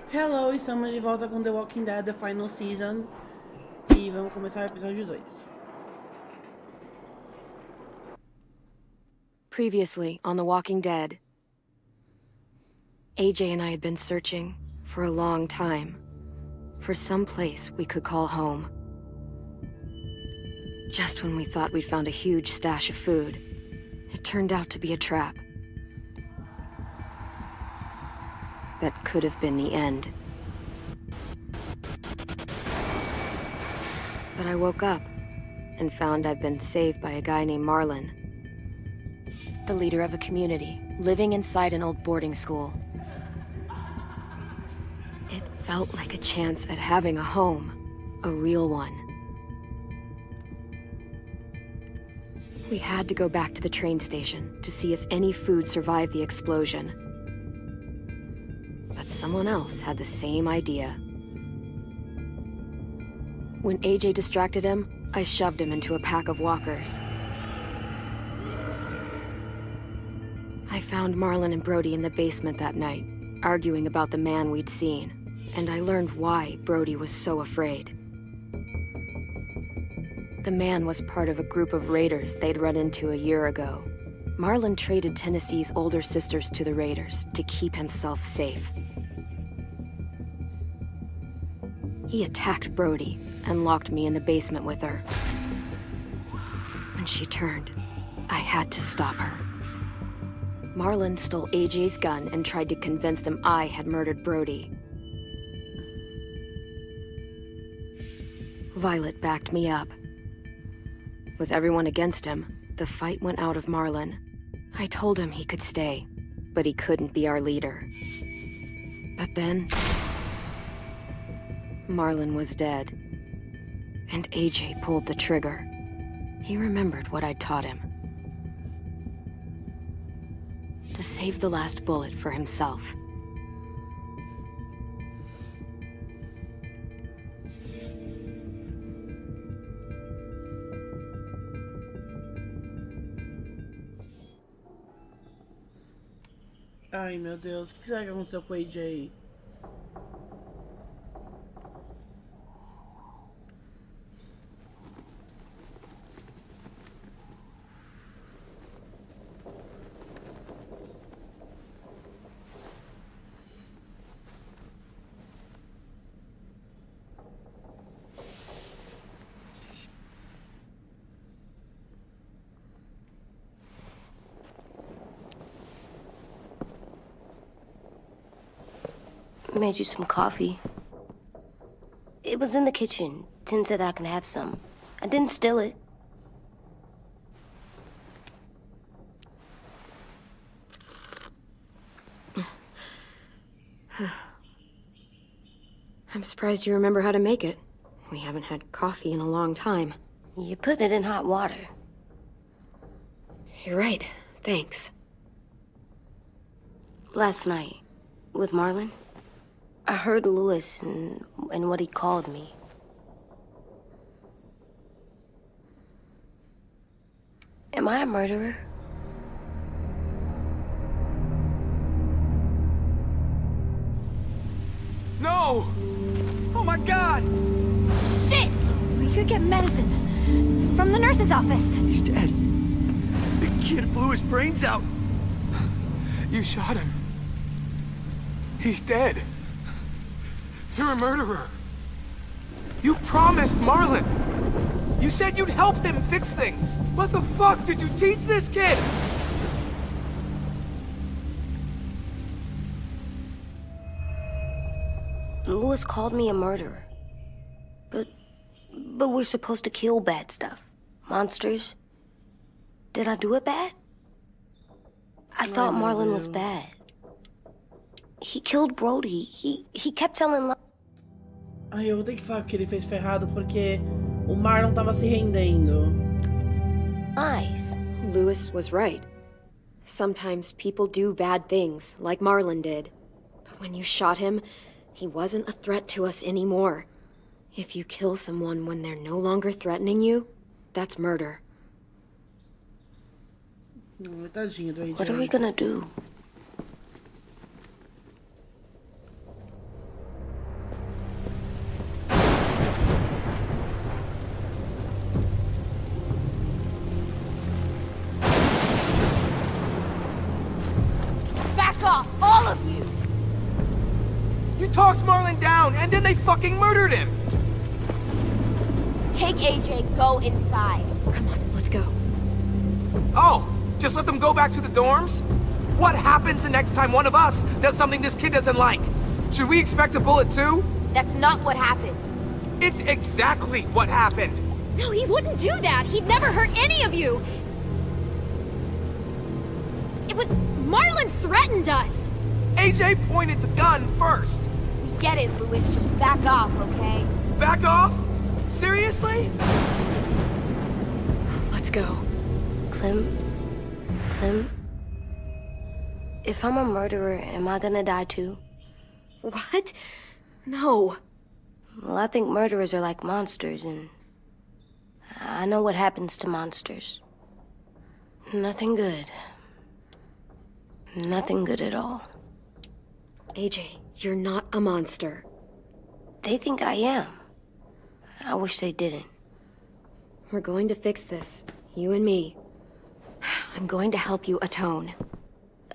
Hello, estamos de volta com The Walking Dead, The Final Season. E vamos começar o episódio 2. Previously on The Walking Dead, AJ and I had been searching for a long time for some place we could call home. Just when we thought we'd found a huge stash of food, it turned out to be a trap. That could have been the end. But I woke up and found I'd been saved by a guy named Marlon, the leader of a community living inside an old boarding school. It felt like a chance at having a home, a real one. We had to go back to the train station to see if any food survived the explosion. But someone else had the same idea. When AJ distracted him, I shoved him into a pack of walkers. I found Marlon and Brody in the basement that night, arguing about the man we'd seen, and I learned why Brody was so afraid. The man was part of a group of raiders they'd run into a year ago. Marlon traded Tennessee's older sisters to the raiders to keep himself safe. He attacked Brody and locked me in the basement with her. When she turned, I had to stop her. Marlon stole AJ's gun and tried to convince them I had murdered Brody. Violet backed me up. With everyone against him, the fight went out of Marlon. I told him he could stay, but he couldn't be our leader. But then, Marlon was dead, and AJ pulled the trigger. He remembered what I'd taught him. To save the last bullet for himself. Ai, meu Deus, o que será que aconteceu com o AJ? I made you some coffee. It was in the kitchen. Tin said that I can have some. I didn't steal it. I'm surprised you remember how to make it. We haven't had coffee in a long time. You put it in hot water. You're right. Thanks. Last night, with Marlon, I heard Lewis and what he called me. Am I a murderer? No! Oh my God! Shit! We could get medicine from the nurse's office. He's dead. The kid blew his brains out. You shot him. He's dead. You're a murderer. You promised Marlon. You said you'd help him fix things. What the fuck did you teach this kid? Lewis called me a murderer. But we're supposed to kill bad stuff. Monsters. Did I do it bad? I thought Marlon was bad. He killed Brody. He kept telling lies. Ai, eu vou ter que falar que ele fez ferrado porque o Marlon tava se rendendo. Lewis was right. Sometimes people do bad things, like Marlon did. But when you shot him, he wasn't a threat to us anymore. If you kill someone when they're no longer threatening you, that's murder. Tadinho do AJ. What are we gonna do? You talked Marlon down, and then they fucking murdered him! Take AJ, go inside. Come on, let's go. Oh, just let them go back to the dorms? What happens the next time one of us does something this kid doesn't like? Should we expect a bullet too? That's not what happened. It's exactly what happened! No, he wouldn't do that. He'd never hurt any of you. It was Marlon threatened us. AJ pointed the gun first! We get it, Louis. Just back off, okay? Back off? Seriously? Let's go. Clem? If I'm a murderer, am I gonna die too? What? No. Well, I think murderers are like monsters, and I know what happens to monsters. Nothing good. Nothing good at all. AJ, you're not a monster. They think I am. I wish they didn't. We're going to fix this. You and me. I'm going to help you atone.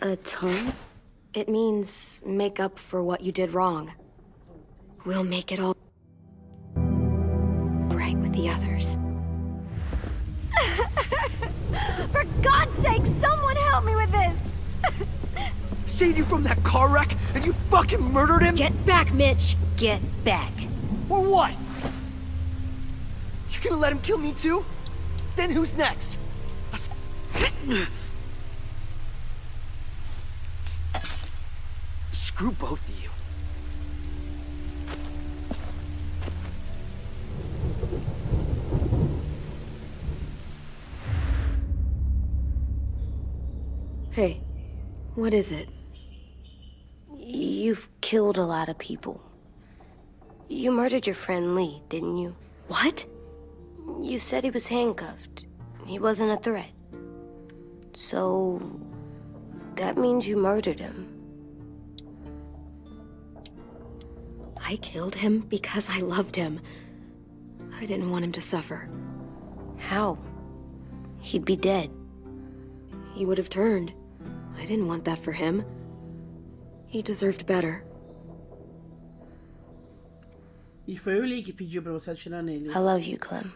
Atone? It means make up for what you did wrong. We'll make it all right with the others. For God's sake, someone help me with this! Saved you from that car wreck, and you fucking murdered him? Get back, Mitch! Get back. Or what? You gonna let him kill me too? Then who's next? Screw both of you. Hey, what is it? You've killed a lot of people. You murdered your friend Lee, didn't you? What? You said he was handcuffed. He wasn't a threat. So, that means you murdered him. I killed him because I loved him. I didn't want him to suffer. How? He'd be dead. He would have turned. I didn't want that for him. He deserved better. E foi o Lee que pediu pra você atirar nele. I love you, Clem.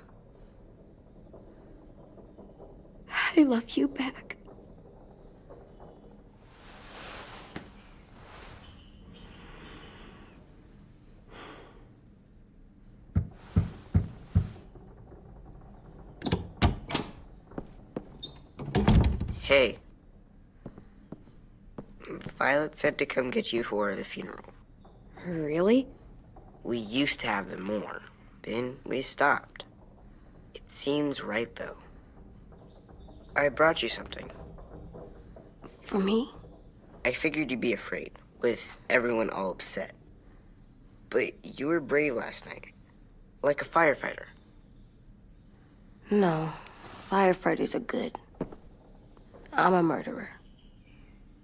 I love you back. Hey. Violet said to come get you for the funeral. Really? We used to have them more. Then we stopped. It seems right, though. I brought you something. For me? I figured you'd be afraid, with everyone all upset. But you were brave last night. Like a firefighter. No. Firefighters are good. I'm a murderer.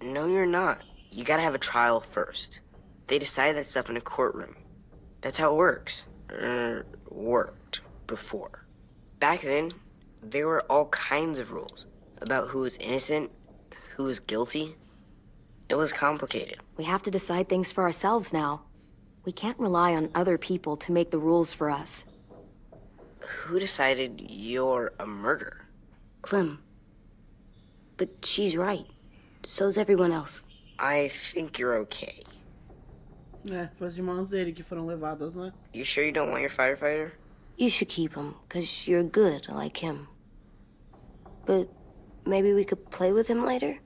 No, you're not. You gotta have a trial first. They decide that stuff in a courtroom. That's how it works. Worked before. Back then, there were all kinds of rules about who was innocent, who was guilty. It was complicated. We have to decide things for ourselves now. We can't rely on other people to make the rules for us. Who decided you're a murderer? Clem. But she's right. So's everyone else. I think you're okay. É, foi os irmãos dele que foram levados, né? You sure you don't want your firefighter? You should keep him, 'cause you're good like him. But maybe we could play with him later?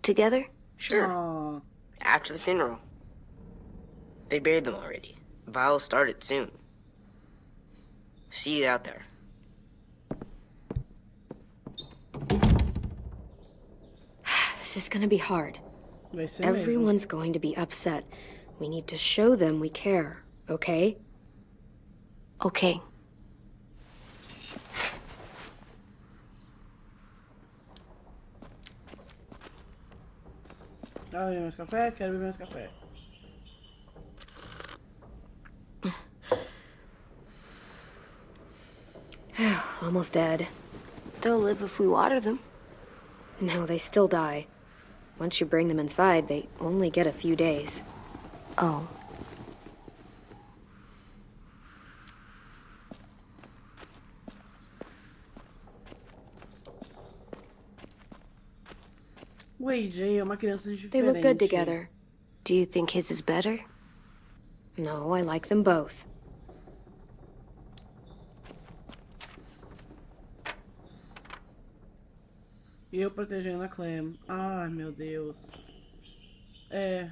Together? Sure. Aw. After the funeral. They buried them already. Vile started soon. See you out there. This is gonna be hard. Vai ser mesmo. Everyone's going to be upset. We need to show them we care, okay? Okay. Ah, beber mais café? Quero beber mais café. Almost dead. They'll live if we water them. No, they still die. Once you bring them inside, they only get a few days. Oh. O AJ é uma criança They diferente. look good together. Do you think his is better? No, I like them both. E eu protegendo a Clem. Ai, meu Deus. É.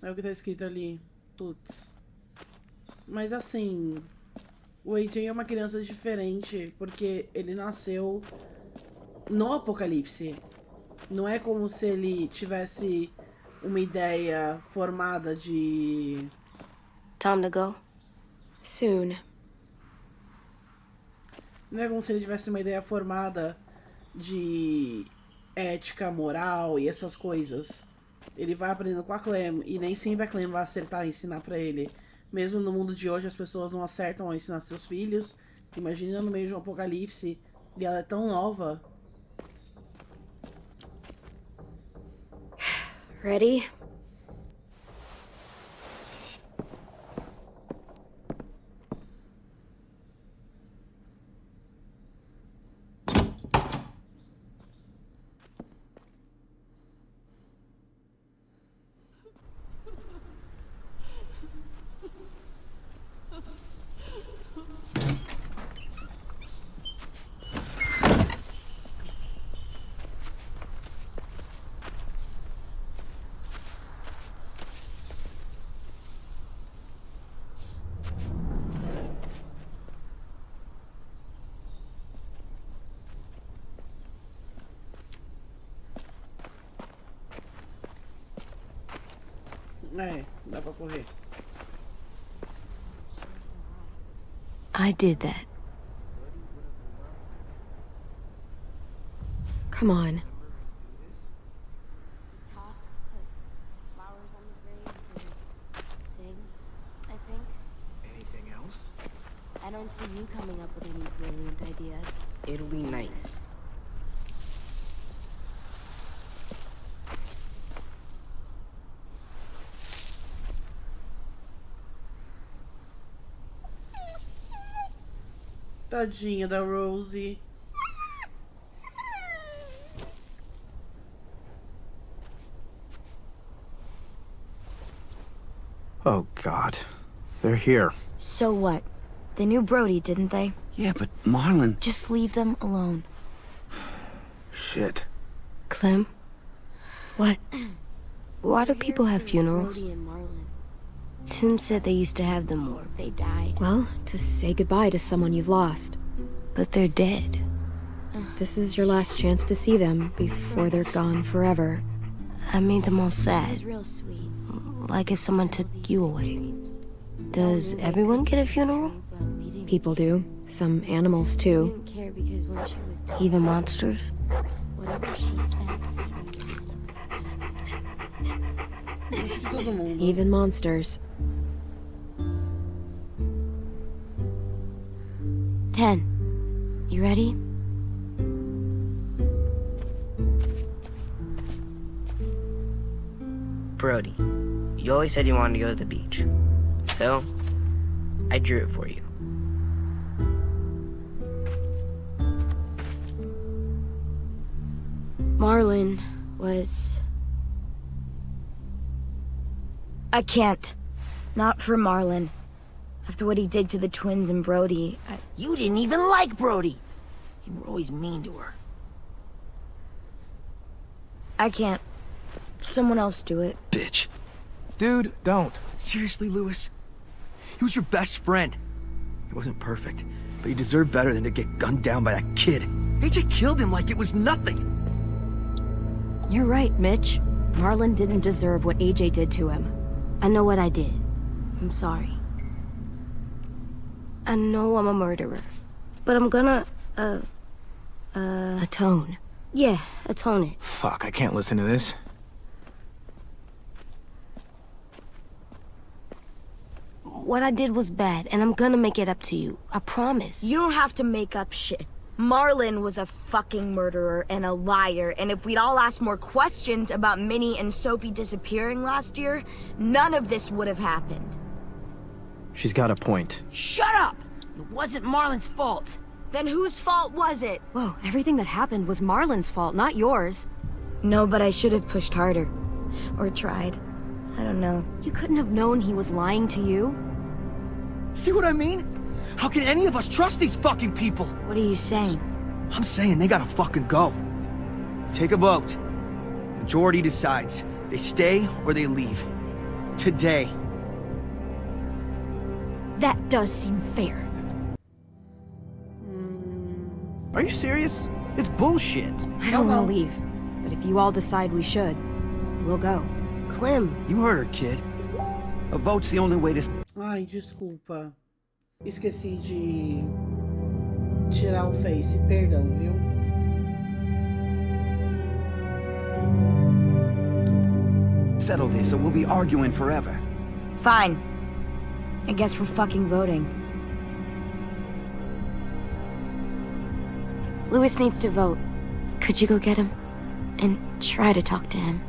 É o que tá escrito ali. Putz. Mas assim... O AJ é uma criança diferente, porque ele nasceu no apocalipse. Não é como se ele tivesse uma ideia formada de... Time to go? Soon. Não é como se ele tivesse uma ideia formada de ética, moral e essas coisas. Ele vai aprendendo com a Clem, e nem sempre a Clem vai acertar e ensinar pra ele. Mesmo no mundo de hoje as pessoas não acertam a ensinar seus filhos. Imagina no meio de um apocalipse, e ela é tão nova. Ready? É, dá pra correr. I did that. Come on. Talk, put flowers on the graves, and sing, I think. Anything else? I don't see you coming up with any brilliant ideas. It'll be nice. Tadinha da Rosie. Oh, God. They're here. So what? They knew Brody, didn't they? Yeah, but Marlon... Just leave them alone. Shit. Clem? What? Why do people have funerals? Brody and Marlon. Tim said they used to have them more, They died. Well, to say goodbye to someone you've lost. but they're dead. This is your last chance to see them before they're gone forever. I made them all It sad, was real sweet. like if someone took you away. Dreams. Does everyone get a funeral? But we didn't, People do. Some animals, we too. didn't care because when she was dead, Even monsters? whatever she said seemed Acho que todo mundo. Even monsters. 10. You ready? Brody, you always said you wanted to go to the beach. So, I drew it for you. Marlon was... I can't. Not for Marlon. After what he did to the twins and Brody, You didn't even like Brody. You were always mean to her. I can't. Someone else do it. Bitch. Dude, don't. Seriously, Lewis? He was your best friend. He wasn't perfect, but he deserved better than to get gunned down by that kid. AJ killed him like it was nothing. You're right, Mitch. Marlon didn't deserve what AJ did to him. I know what I did. I'm sorry. I know I'm a murderer. But I'm gonna, Atone. yeah, atone it. Fuck, I can't listen to this. What I did was bad, and I'm gonna make it up to you. I promise. You don't have to make up shit. Marlon was a fucking murderer and a liar, and if we'd all asked more questions about Minnie and Sophie disappearing last year, none of this would have happened. She's got a point. Shut up! It wasn't Marlon's fault. Then whose fault was it? Whoa, everything that happened was Marlon's fault, not yours. No, but I should have pushed harder. Or tried. I don't know. You couldn't have known he was lying to you? See what I mean? How can any of us trust these fucking people? What are you saying? I'm saying they gotta fucking go. Take a vote. Majority decides. They stay or they leave. Today. That does seem fair. Are you serious? It's bullshit. I don't want to leave, but if you all decide we should, we'll go. Clem, You heard her, kid. A vote's the only way to... Ai, desculpa. Esqueci de tirar o Face. Perdão, viu? settle this, or we'll be arguing forever. Fine. I guess we're fucking voting. Louis needs to vote. Could you go get him? And try to talk to him.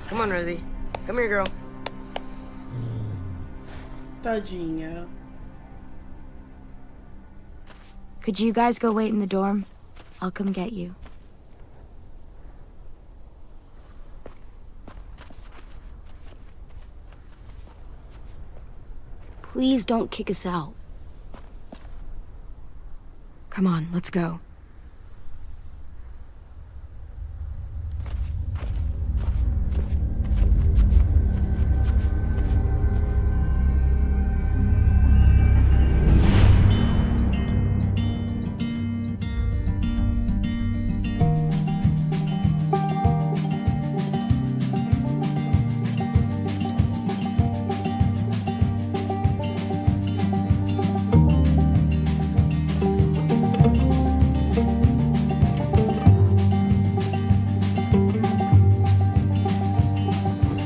Come on, Rosie. Come here, girl. Tadinha. Could you guys go wait in the dorm? I'll come get you. Please don't kick us out. Come on, let's go.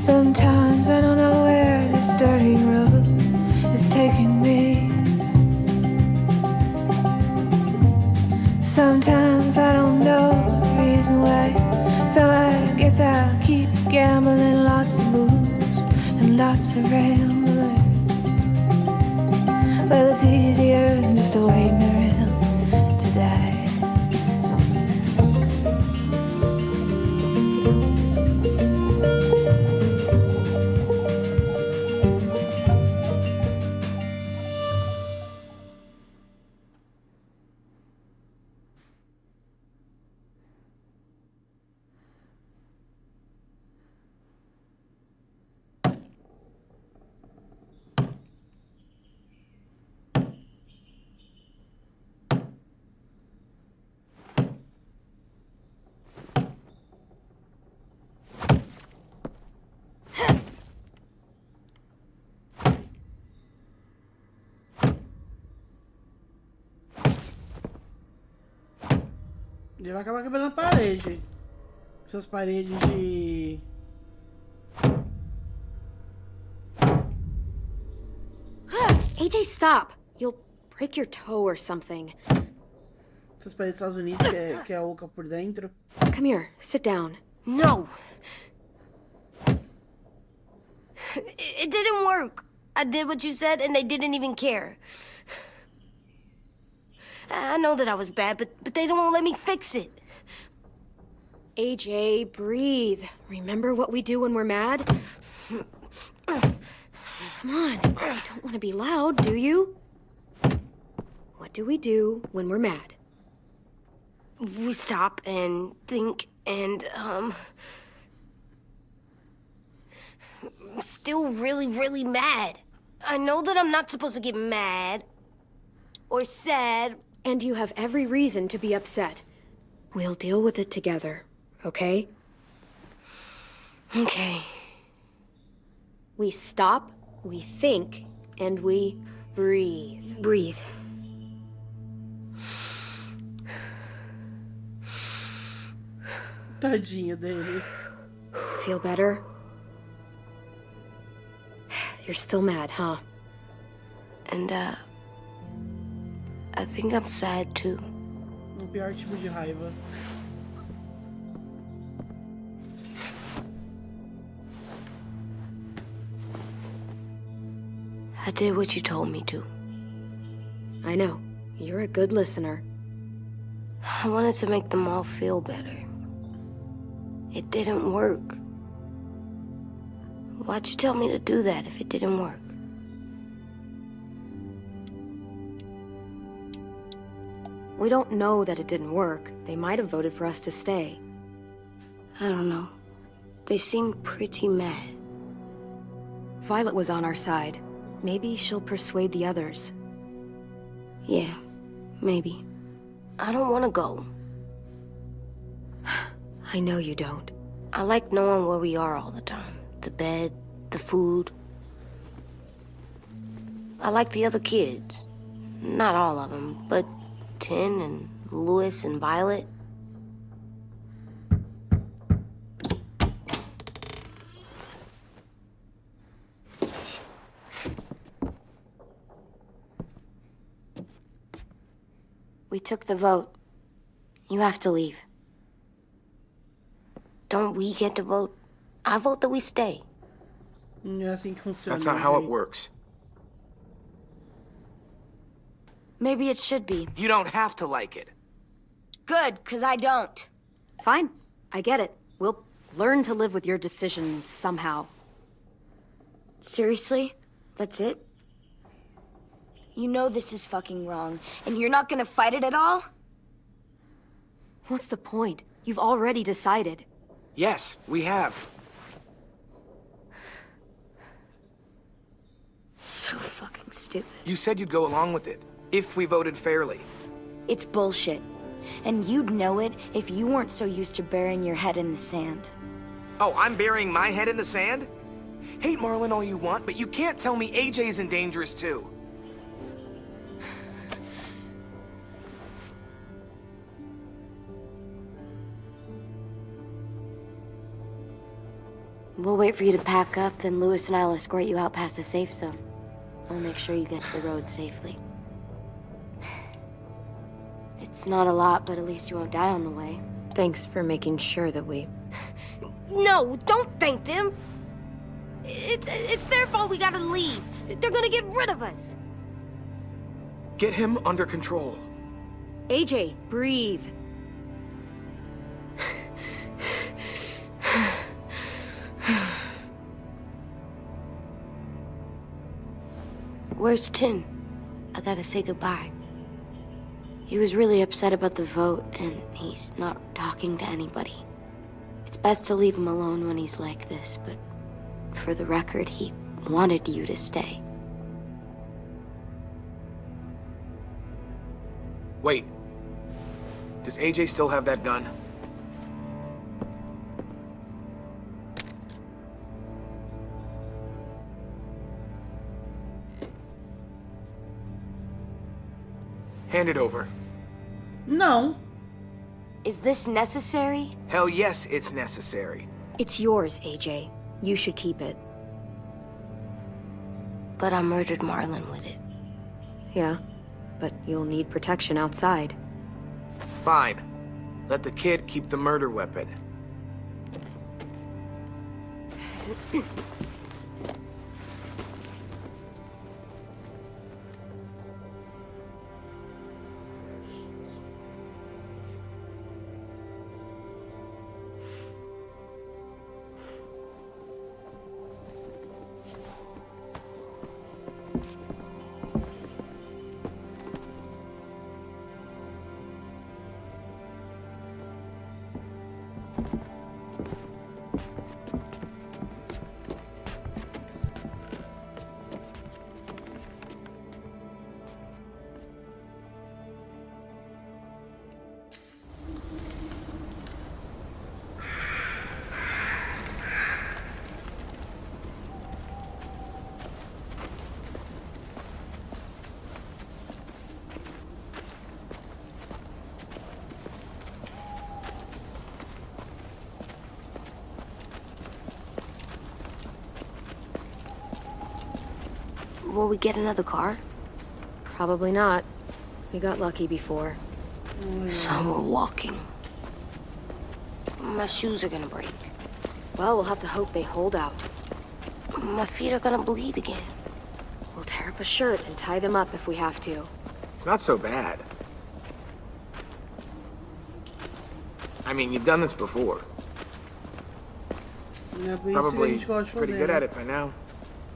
Sometimes I don't know where this dirty road is taking me. Sometimes I don't know the reason why, so I guess I'll keep gambling, lots of moves and lots of rambling. Well, it's easier than just waiting around to die. Ele vai acabar quebrando a parede. Essas paredes de... AJ, stop! You'll break your toe or something. Essas paredes dos Estados Unidos que é oca por dentro. Come here, sit down. No! It didn't work. I did what you said and they didn't even care. I know that I was bad, but they don't let me fix it. AJ, breathe. Remember what we do when we're mad? Come on, you don't want to be loud, do you? What do we do when we're mad? We stop and think and, I'm still really, really mad. I know that I'm not supposed to get mad or sad. And you have every reason to be upset. We'll deal with it together, okay? Okay. We stop, we think, and we breathe. Breathe. Tadinho dele. Feel better? You're still mad, huh? And, I think I'm sad too. O pior tipo de raiva. I did what you told me to. I know. You're a good listener. I wanted to make them all feel better. It didn't work. Why'd you tell me to do that if it didn't work? We don't know that it didn't work. They might have voted for us to stay. I don't know. They seemed pretty mad. Violet was on our side. Maybe she'll persuade the others. Yeah, maybe. I don't want to go. I know you don't. I like knowing where we are all the time. The bed, the food. I like the other kids. Not all of them, but Tin and Louis and Violet. We took the vote. You have to leave. Don't we get to vote? I vote that we stay. É assim que funciona. That's not how it gente. works. Maybe it should be. You don't have to like it. Good, 'cause I don't. Fine. I get it. We'll learn to live with your decision somehow. Seriously? That's it? You know this is fucking wrong, and you're not gonna fight it at all? What's the point? You've already decided. Yes, we have. So fucking stupid. You said you'd go along with it, if we voted fairly. It's bullshit. And you'd know it if you weren't so used to burying your head in the sand. Oh, I'm burying my head in the sand? Hate Marlon all you want, but you can't tell me AJ's in dangerous too. We'll wait for you to pack up, then Louis and I'll escort you out past the safe zone. I'll make sure you get to the road safely. It's not a lot, but at least you won't die on the way. Thanks for making sure that we... No, don't thank them! It's their fault we gotta leave. They're gonna get rid of us. Get him under control. AJ, breathe. Where's Tin? I gotta say goodbye. He was really upset about the vote, and he's not talking to anybody. It's best to leave him alone when he's like this, but for the record, he wanted you to stay. Wait. Does AJ still have that gun? Hand it over. Não. Is this necessary? Hell yes, it's necessary. It's yours, AJ. You should keep it. But I murdered Marlon with it. Yeah, but you'll need protection outside. Fine. Let the kid keep the murder weapon. Will we get another car? Probably not. We got lucky before. So we're walking. My shoes are gonna break. Well, we'll have to hope they hold out. My feet are gonna bleed again. We'll tear up a shirt and tie them up if we have to. It's not so bad. I mean, you've done this before. É por isso que a Probably gente gosta de pretty fazer, good né? at it by now.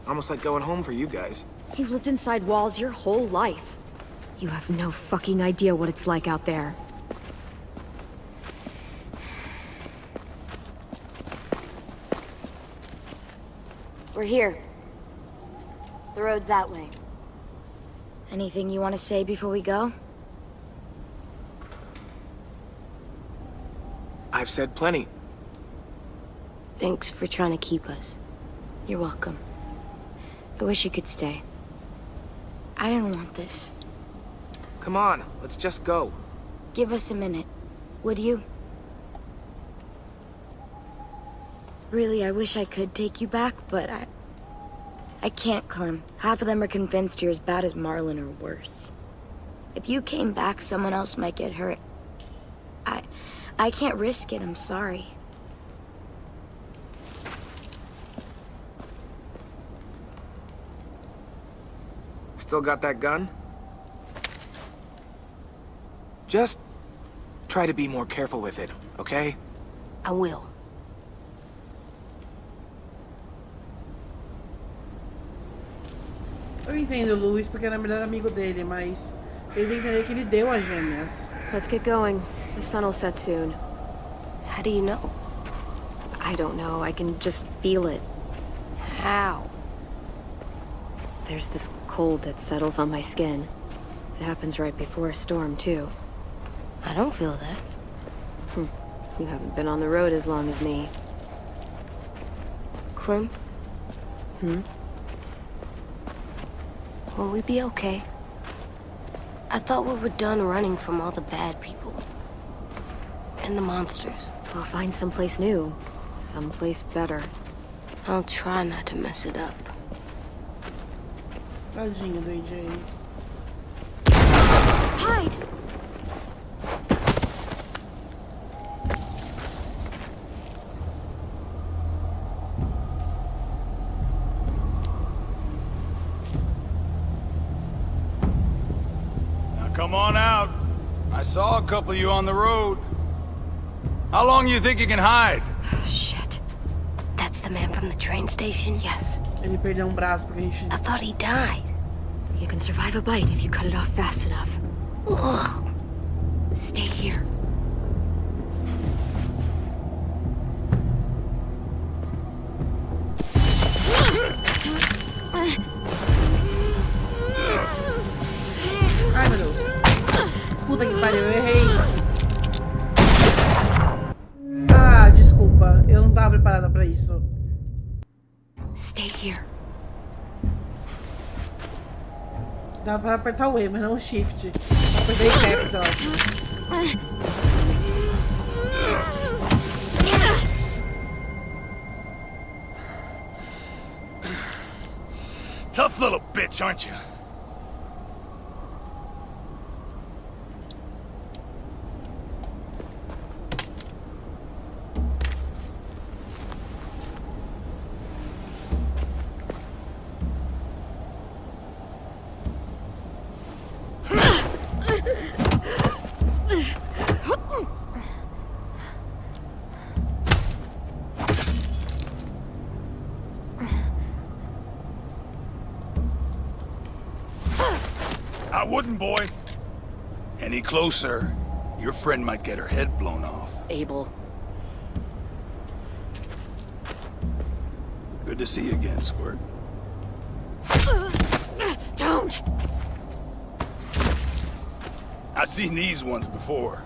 Almost like going home for you guys. You've lived inside walls your whole life. You have no fucking idea what it's like out there. We're here. The road's that way. Anything you want to say before we go? I've said plenty. Thanks for trying to keep us. You're welcome. I wish you could stay. I didn't want this. Come on, let's just go. Give us a minute, would you? Really, I wish I could take you back, but I can't, Clem. Half of them are convinced you're as bad as Marlon or worse. If you came back, someone else might get hurt. I can't risk it, I'm sorry. Still got that gun? Just try to be more careful with it, okay? I will. Eu entendo o Luis porque era o melhor amigo dele, mas ele tem que entender que ele deu as gêmeas. Let's get going. The sun will set soon. How do you know? I don't know. I can just feel it. How? There's this cold that settles on my skin. It happens right before a storm, too. I don't feel that. You haven't been on the road as long as me. Clem? Will we be okay? I thought we were done running from all the bad people. And the monsters. We'll find someplace new. Someplace better. I'll try not to mess it up. Tadinho do AJ. Hide! Now come on out. I saw a couple of you on the road. How long you think you can hide? Shit. That's the man from the train station? Yes. Ele perdeu braço porque a gente... I thought he died. You can survive a bite if you cut it off fast enough. Ugh. Stay here. Ai, meu Deus. Puta que pariu, eu errei. Ah, desculpa. Eu não tava preparada pra isso. Stay here. Dá pra apertar o E, mas não o Shift. Apertei caps, eu acho. Tough little bitch, aren't you? I wouldn't, boy. Any closer, your friend might get her head blown off. Abel. Good to see you again, Squirt. Don't! I've seen these ones before.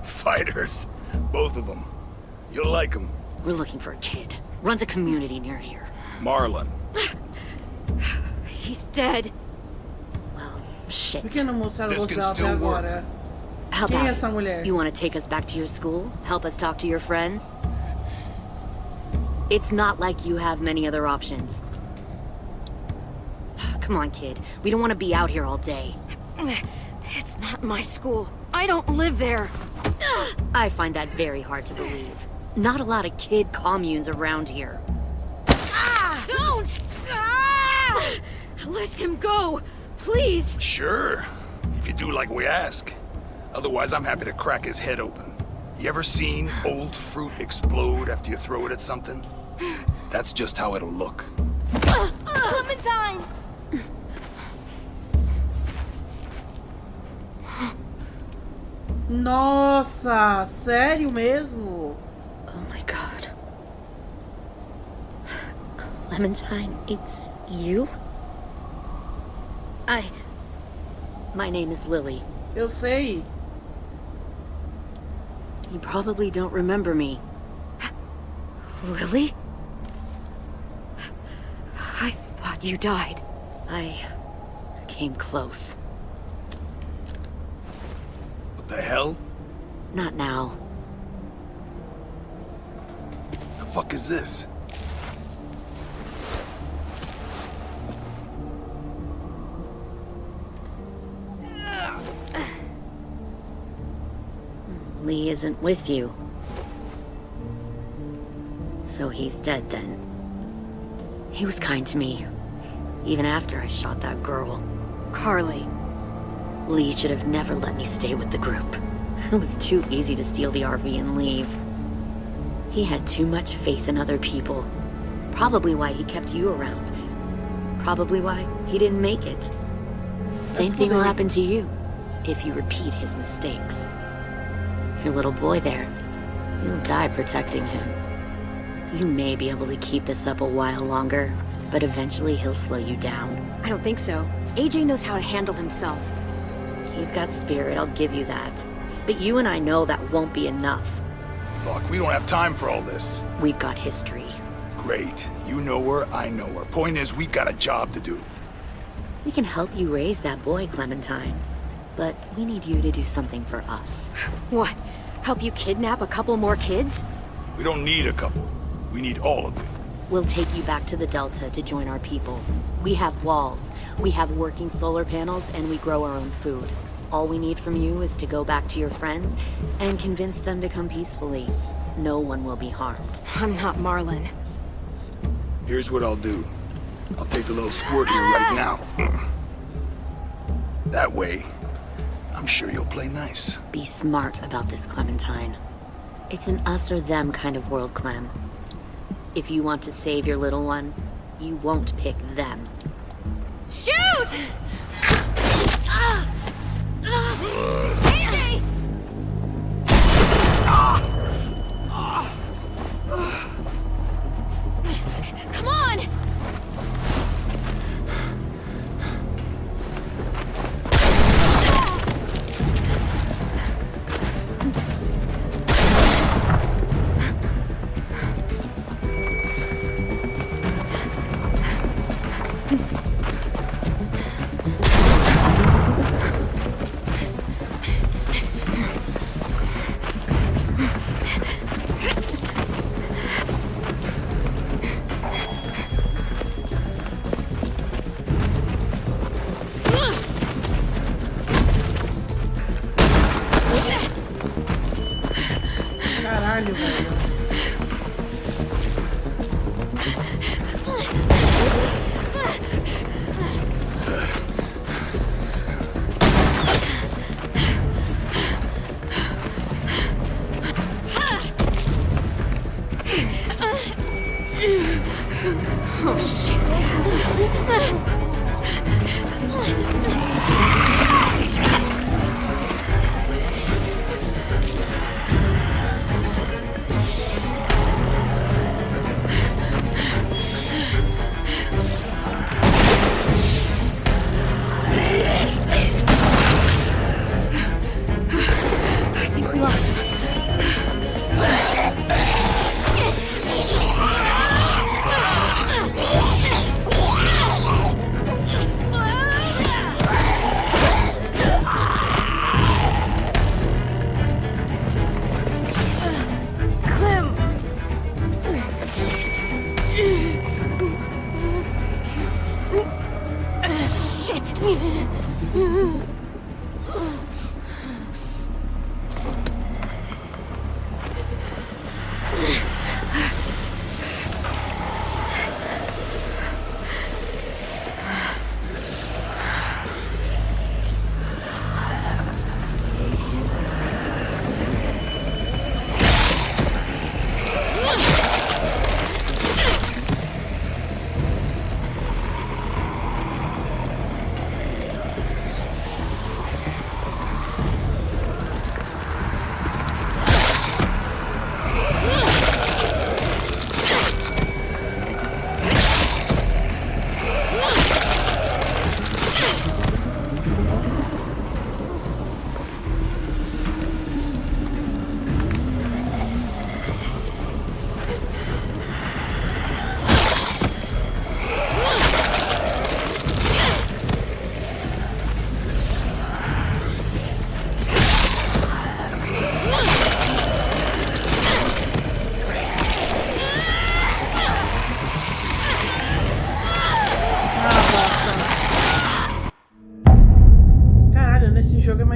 Fighters. Both of them. You'll like them. We're looking for a kid. Runs a community near here. Marlon. He's dead. Well, shit. Por que não mostraram o This rosto can dela até still work. agora? How Quem é about essa mulher? you want to take us back to your school? Help us talk to your friends? It's not like you have many other options. Come on, kid. We don't want to be out here all day. It's not my school. I don't live there. I find that very hard to believe. Not a lot of kid communes around here. Don't! Let him go, please. Sure. If you do like we ask. Otherwise, I'm happy to crack his head open. You ever seen old fruit explode after you throw it at something? That's just how it'll look. Clementine! Nossa, sério mesmo? Oh my god. Clementine, it's you? My name is Lily. Eu sei. You probably don't remember me. Lily? I thought you died. I came close. What the hell? Not now. The fuck is this? Lee isn't with you. So he's dead then. He was kind to me, even after I shot that girl. Carly. Lee should have never let me stay with the group. It was too easy to steal the RV and leave. He had too much faith in other people. Probably why he kept you around. Probably why he didn't make it. Same thing will happen to you, if you repeat his mistakes. Your little boy there, you'll die protecting him. You may be able to keep this up a while longer, but eventually he'll slow you down. I don't think so. AJ knows how to handle himself. He's got spirit, I'll give you that. But you and I know that won't be enough. Fuck, we don't have time for all this. We've got history. Great. You know her, I know her. Point is, we've got a job to do. We can help you raise that boy, Clementine. But we need you to do something for us. What? Help you kidnap a couple more kids? We don't need a couple. We need all of it. We'll take you back to the Delta to join our people. We have walls, we have working solar panels, and we grow our own food. All we need from you is to go back to your friends and convince them to come peacefully. No one will be harmed. I'm not Marlon. Here's what I'll do. I'll take the little squirt here right now. That way, I'm sure you'll play nice. Be smart about this, Clementine. It's an us or them kind of world, Clem. If you want to save your little one, you won't pick them. Shoot! AJ! Come on! Caralho, velho. Oh, shit. I think we lost him. Clem! Shit!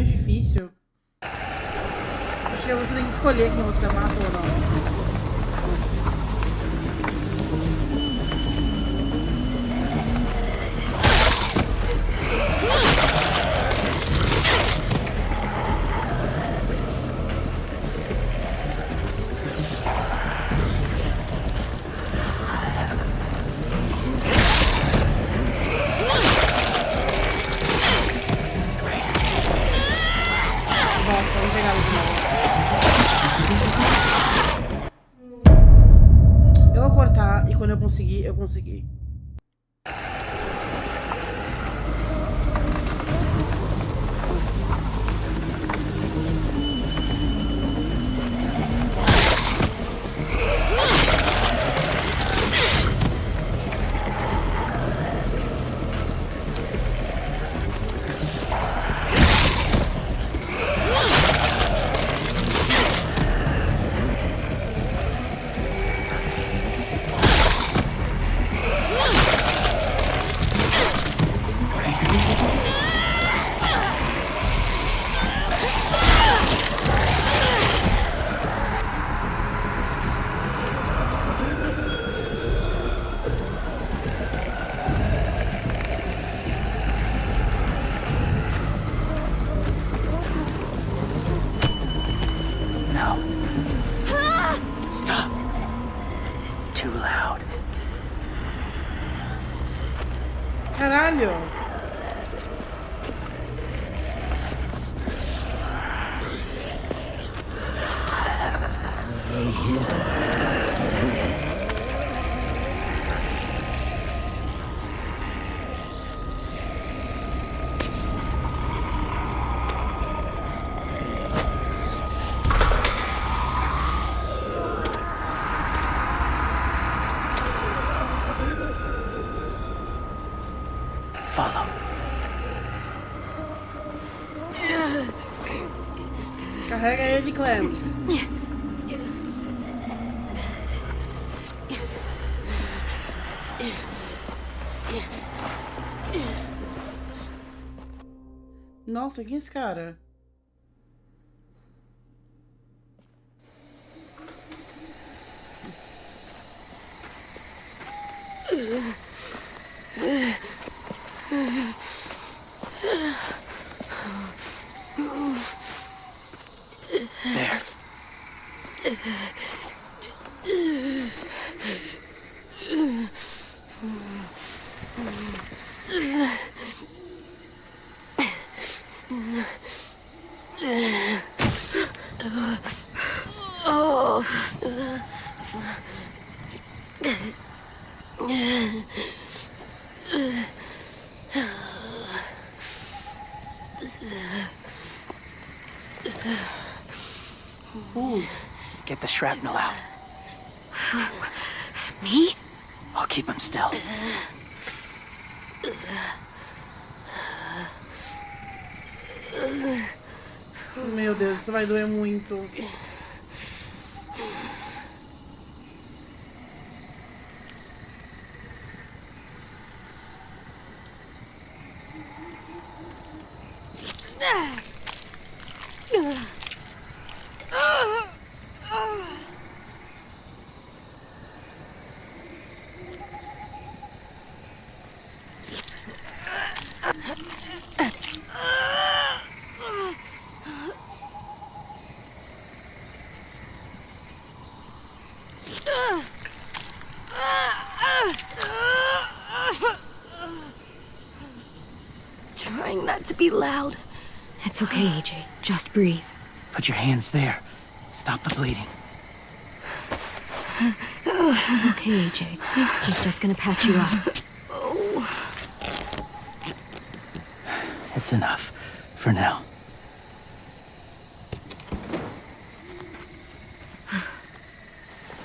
mais difícil. Acho que você tem que escolher quem você mata ou não. Nossa, vamos pegar de novo. Eu vou cortar e quando eu conseguir, eu consegui. No. Stop. Too loud. Caralho! Follow. Carrega ele, Clem. Nossa, quem é esse cara? There. Get the shrapnel out. Me? I'll keep him still. Meu Deus, isso vai doer muito. Trying not to be loud. It's okay, AJ. Just breathe. Put your hands there. Stop the bleeding. It's okay, AJ. He's just gonna patch you up. It's enough. For now.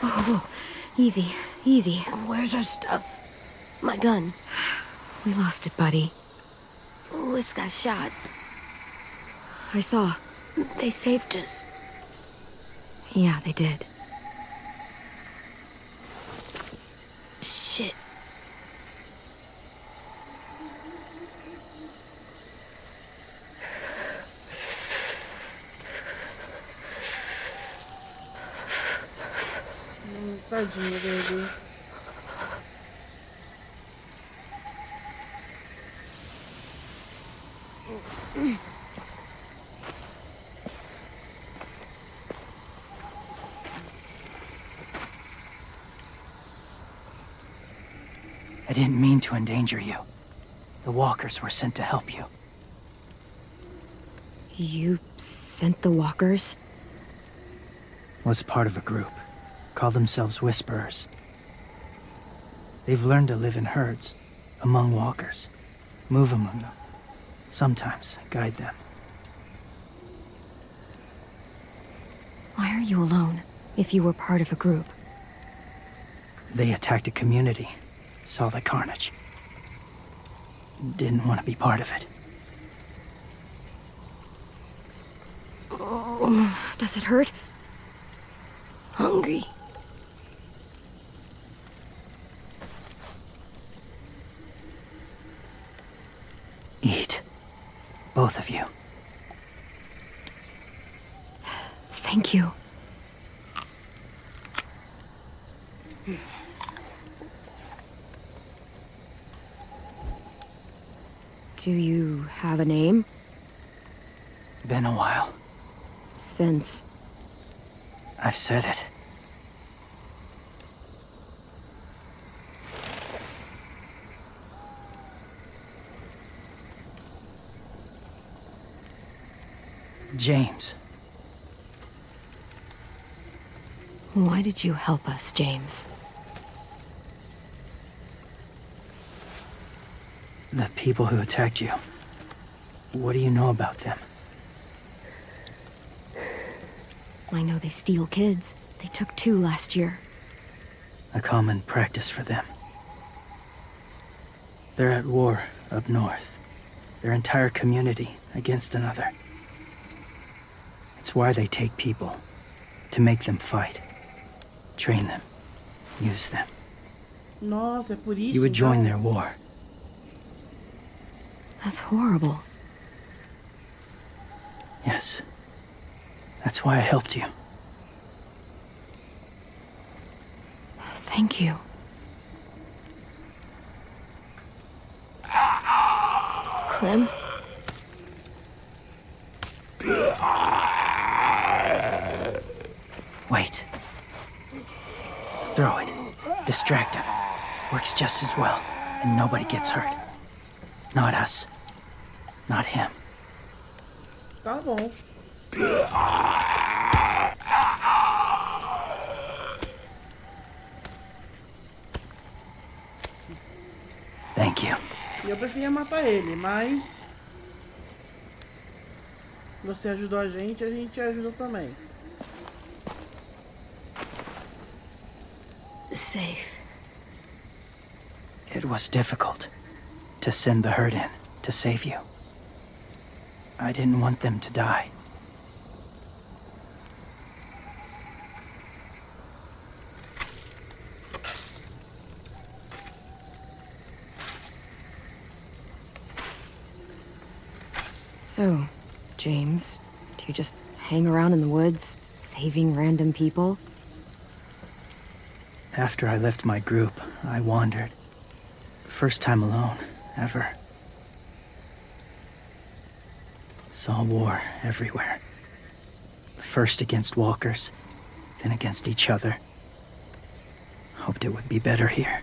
Whoa. Easy, easy. Where's our stuff? My gun. We lost it, buddy. Lewis got shot. I saw. They saved us. Yeah, they did. Shit. Tadinho dele. I didn't mean to endanger you. The walkers were sent to help you. You sent the walkers? Was part of a group. Call themselves Whisperers. They've learned to live in herds, among walkers. Move among them. Sometimes guide them. Why are you alone, if you were part of a group? They attacked a community. Saw the carnage. Didn't want to be part of it. Oh, does it hurt? Hungry. Eat. Both of you. Thank you. Do you have a name? Been a while. Since... I've said it. James. Why did you help us, James? The people who attacked you. What do you know about them? I know they steal kids. They took 2 last year. A common practice for them. They're at war up north. Their entire community against another. It's why they take people. To make them fight. Train them. Use them. Nossa, é por isso. You would join their war. That's horrible. Yes. That's why I helped you. Thank you. Clem? Wait. Throw it. Distract him. Works just as well, and nobody gets hurt. Not us. Not him. Tá bom. Thank you. Eu preferia matar ele, mas... Você ajudou a gente ajuda também. Safe. It was difficult to send the herd in to save you. I didn't want them to die. So, James, do you just hang around in the woods, saving random people? After I left my group, I wandered. First time alone, ever. Saw war everywhere. First against walkers, then against each other. Hoped it would be better here.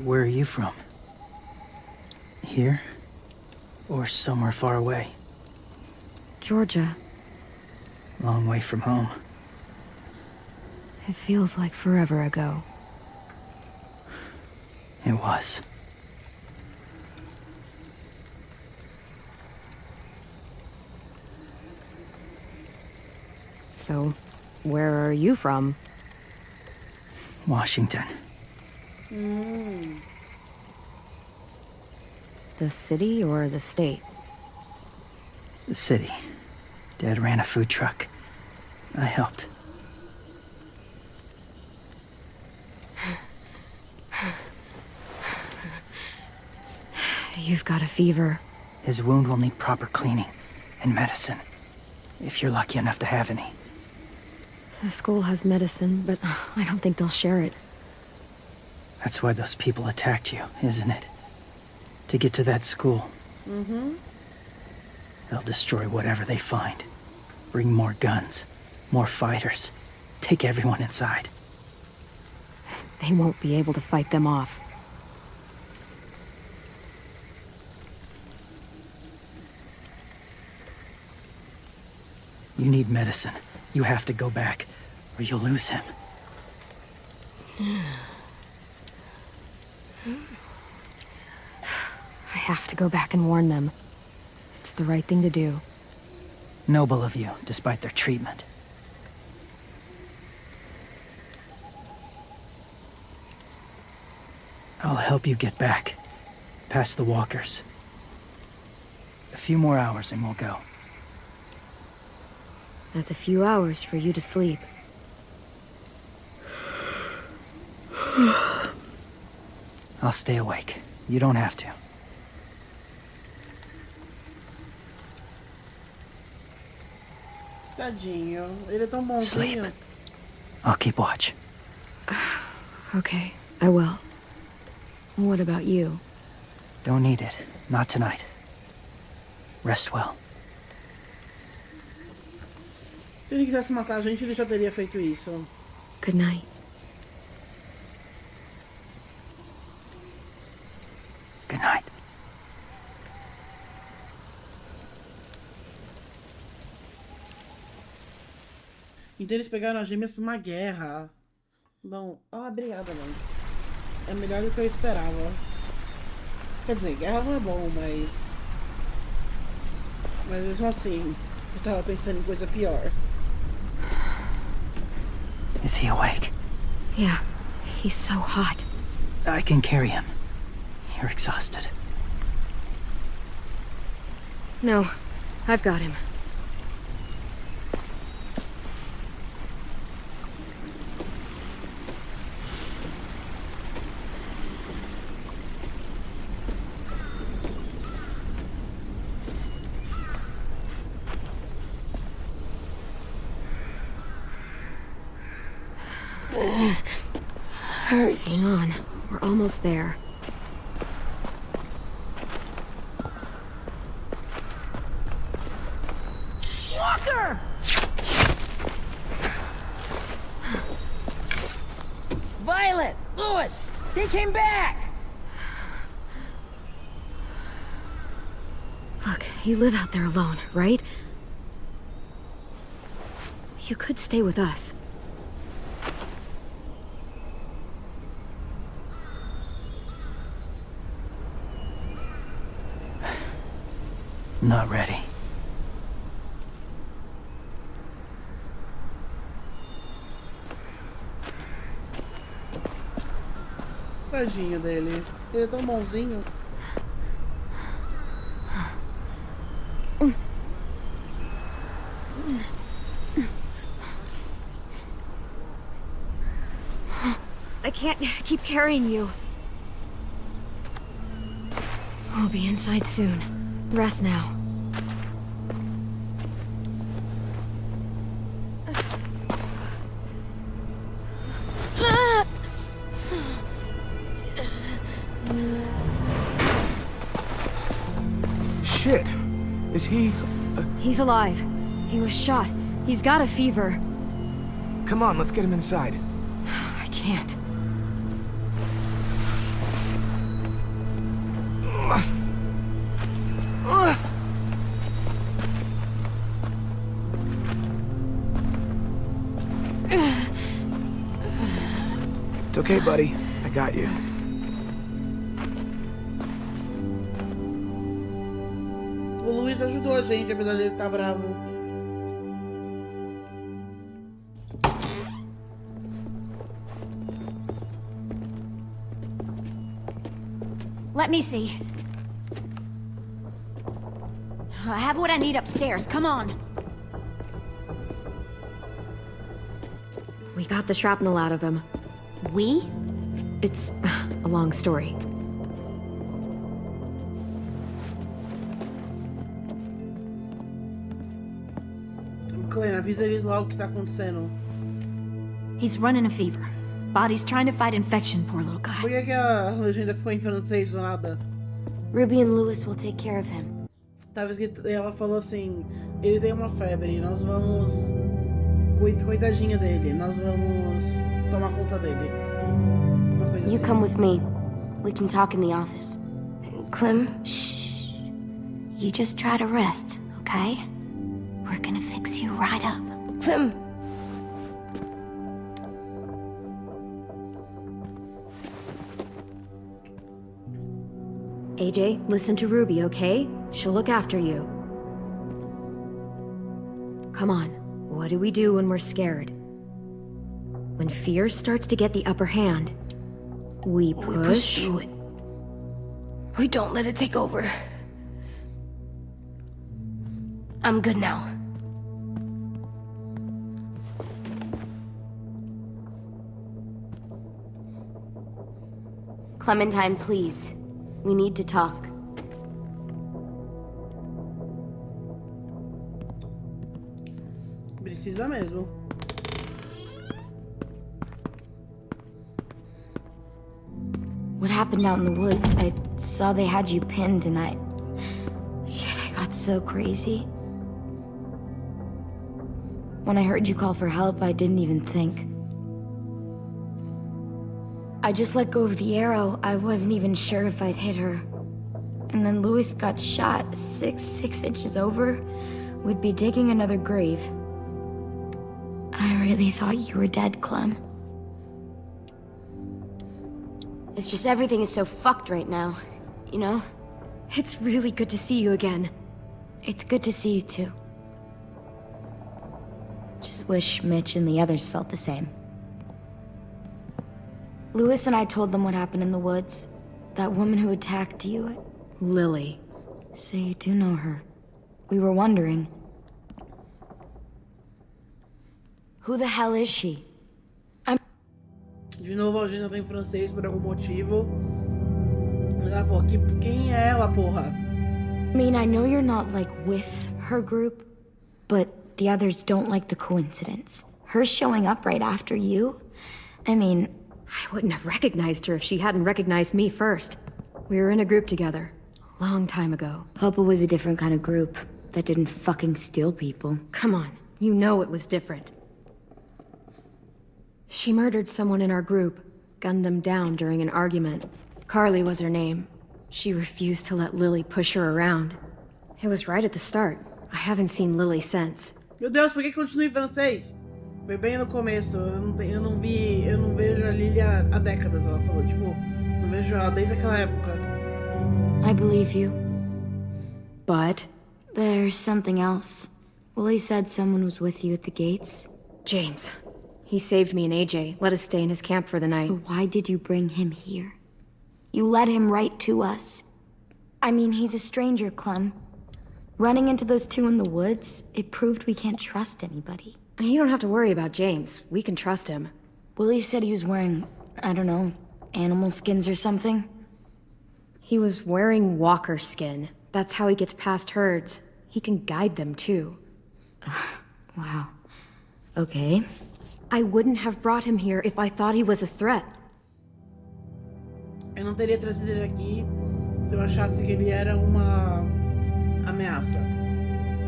Where are you from? Here? Or somewhere far away? Georgia. Long way from home. It feels like forever ago. It was. So, where are you from? Washington. The city or the state? The city. Dad ran a food truck. I helped. You've got a fever. His wound will need proper cleaning And medicine. If you're lucky enough to have any. The school has medicine, but I don't think they'll share it. That's why those people attacked you, isn't it? To get to that school. Mm-hmm. They'll destroy whatever they find. Bring more guns, more fighters. Take everyone inside. They won't be able to fight them off. You need medicine. You have to go back, or you'll lose him. I have to go back and warn them. It's the right thing to do. Noble of you, despite their treatment. I'll help you get back. Past the walkers. A few more hours and we'll go. That's a few hours for you to sleep. I'll stay awake. You don't have to. Tadinho. Ele é tão bonzinho. Sleep. I'll keep watch. Okay, I will. What about you? Don't need it. Not tonight. Rest well. Se ele quisesse matar a gente, ele já teria feito isso. Good night. Good night. Então eles pegaram as gêmeas pra uma guerra. Bom, obrigada, mãe. É melhor do que eu esperava. Quer dizer, guerra não é bom, mas... Mas mesmo assim, eu tava pensando em coisa pior. Is he awake? Yeah, he's so hot. I can carry him. You're exhausted. No, I've got him. Hurts. Hang on, we're almost there. Walker! Violet! Lewis! They came back! Look, you live out there alone, right? You could stay with us. Not ready. Tadinho dele. Ele é tão bonzinho. I can't keep carrying you. We'll be inside soon. Rest now. Shit. Is he... He's alive. He was shot. He's got a fever. Come on, let's get him inside. I can't. It's okay, buddy. I got you. O Luiz ajudou a gente, apesar de ele estar bravo. Let me see. I have what I need upstairs. Come on. We got the shrapnel out of him. We? It's a long story. Glenn, avisa eles logo o que tá acontecendo. He's running a fever. Body's trying to fight infection, poor little guy. Por que a legenda ficou em francês do nada? Ruby and Lewis will take care of him. Tava escrito, ela falou assim, ele tem uma febre, nós vamos... Coitadinho dele, nós vamos tomar conta dele. Uma coisa You assim. come with me. We can talk in the office. Clem? Shh. You just try to rest, okay? We're gonna fix you right up. Clem! AJ, listen to Ruby, okay? She'll look after you. Come on, what do we do when we're scared? When fear starts to get the upper hand, we push... We push through it. We don't let it take over. I'm good now. Clementine, please. We need to talk. Precisa mesmo. What happened out in the woods? I saw they had you pinned and Shit, I got so crazy. When I heard you call for help, I didn't even think. I just let go of the arrow. I wasn't even sure if I'd hit her. And then Lewis got shot 6 inches over. We'd be digging another grave. I really thought you were dead, Clem. It's just everything is so fucked right now, you know? It's really good to see you again. It's good to see you too. Just wish Mitch and the others felt the same. Lewis and I told them what happened in the woods. That woman who attacked you. Lily. So you do know her. We were wondering. Who the hell is she? De novo a legenda tá em francês por algum motivo. Mas ela falou, quem é ela, porra? I mean, I know you're not, like, with her group, but the others don't like the coincidence. Her showing up right after you? I mean... I wouldn't have recognized her if she hadn't recognized me first. We were in a group together. A long time ago. Hope it was a different kind of group that didn't fucking steal people. Come on, you know it was different. She murdered someone in our group, gunned them down during an argument. Carly was her name. She refused to let Lily push her around. It was right at the start. I haven't seen Lily since. Meu Deus, por que continua em francês? Foi bem no começo, eu não vejo a Lily há décadas, ela falou, tipo, não vejo ela desde aquela época. I believe you. But? There's something else. Willie said someone was with you at the gates. James. He saved me and AJ, let us stay in his camp for the night. But why did you bring him here? You led him right to us. I mean, he's a stranger, Clem. Running into those two in the woods, it proved we can't trust anybody. You don't have to worry about James. We can trust him. Willie said he was wearing, I don't know, animal skins or something. He was wearing walker skin. That's how he gets past herds. He can guide them, too. Wow. Okay. I wouldn't have brought him here if I thought he was a threat. Eu não teria trazido ele aqui se eu achasse que ele era uma ameaça.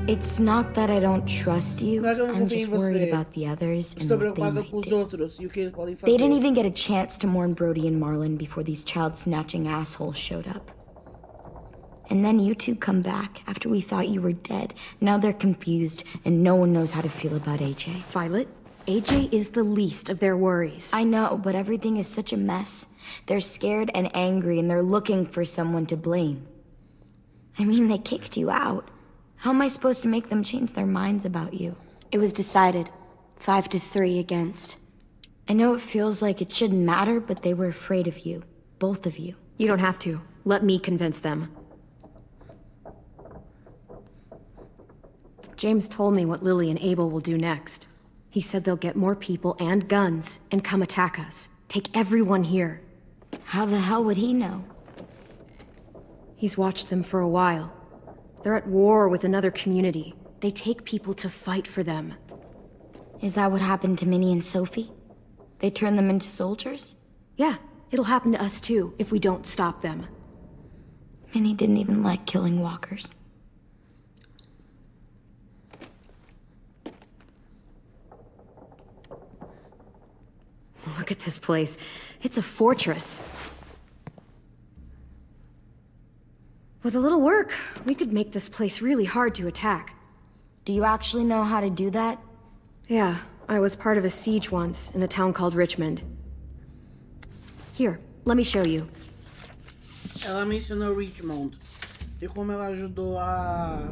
It's not that I don't trust you. Não é que eu não I'm confio em just worried você. about the others and Estou what they preocupada might com os do. outros e o que eles podem fazer. They didn't even get a chance to mourn Brody and Marlon before these child-snatching assholes showed up. And then you two come back after we thought you were dead. Now they're confused, and no one knows how to feel about AJ. Violet, AJ is the least of their worries. I know, but everything is such a mess. They're scared and angry, and they're looking for someone to blame. I mean, they kicked you out. How am I supposed to make them change their minds about you? It was decided. 5-3 against. I know it feels like it shouldn't matter, but they were afraid of you. Both of you. You don't have to. Let me convince them. James told me what Lily and Abel will do next. He said they'll get more people and guns and come attack us. Take everyone here. How the hell would he know? He's watched them for a while. They're at war with another community. They take people to fight for them. Is that what happened to Minnie and Sophie? They turned them into soldiers? Yeah, it'll happen to us too, if we don't stop them. Minnie didn't even like killing walkers. Look at this place. It's a fortress. With a little work, we could make this place really hard to attack. Do you actually know how to do that? Yeah, I was part of a siege once, in a town called Richmond. Here, let me show you. Ela mencionou Richmond. E como ela ajudou a...